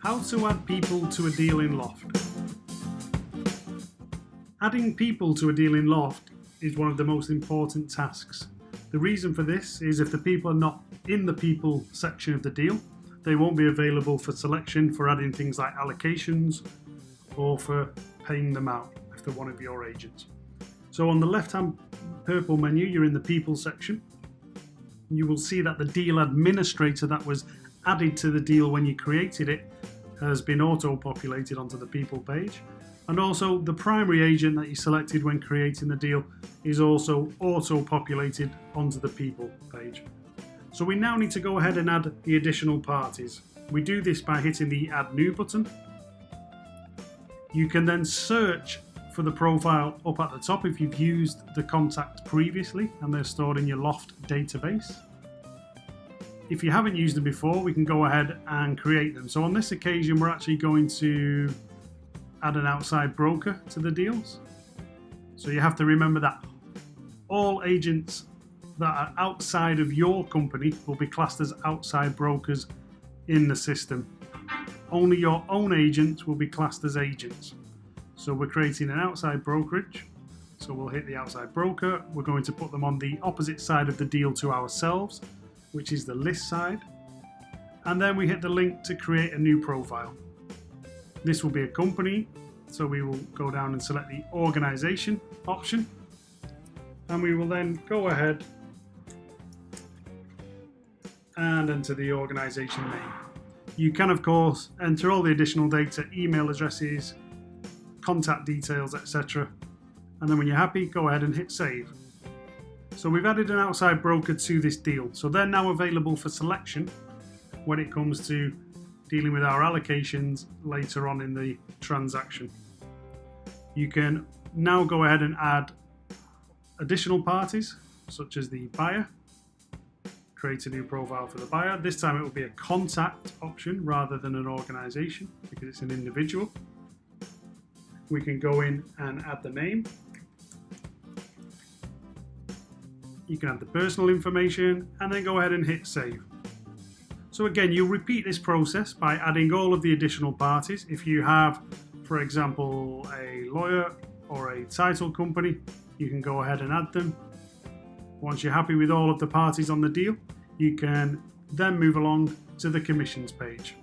How to add people to a deal in Loft. Adding people to a deal in Loft is one of the most important tasks. The reason for this is if the people are not in the people section of the deal, they won't be available for selection for adding things like allocations or for paying them out if they're one of your agents. So on the left-hand purple menu, you're in the people section. You will see that the deal administrator that was added to the deal when you created it has been auto-populated onto the people page. And also the primary agent that you selected when creating the deal is also auto-populated onto the people page. So we now need to go ahead and add the additional parties. We do this by hitting the Add New button. You can then search for the profile up at the top if you've used the contact previously and they're stored in your Loft database. If you haven't used them before, we can go ahead and create them. So on this occasion, we're actually going to add an outside broker to the deals. So you have to remember that all agents that are outside of your company will be classed as outside brokers in the system. Only your own agents will be classed as agents. So we're creating an outside brokerage. So we'll hit the outside broker. We're going to put them on the opposite side of the deal to ourselves, which is the list side. And then we hit the link to create a new profile. This will be a company. So we will go down and select the organization option. And we will then go ahead and enter the organization name. You can, of course, enter all the additional data, email addresses, contact details, etc. And then when you're happy, go ahead and hit save. So we've added an outside broker to this deal. So they're now available for selection when it comes to dealing with our allocations later on in the transaction. You can now go ahead and add additional parties, such as the buyer. Create a new profile for the buyer. This time it will be a contact option rather than an organization because it's an individual. We can go in and add the name. You can add the personal information and then go ahead and hit save. So again, you'll repeat this process by adding all of the additional parties. If you have, for example, a lawyer or a title company, you can go ahead and add them. Once you're happy with all of the parties on the deal, you can then move along to the commissions page.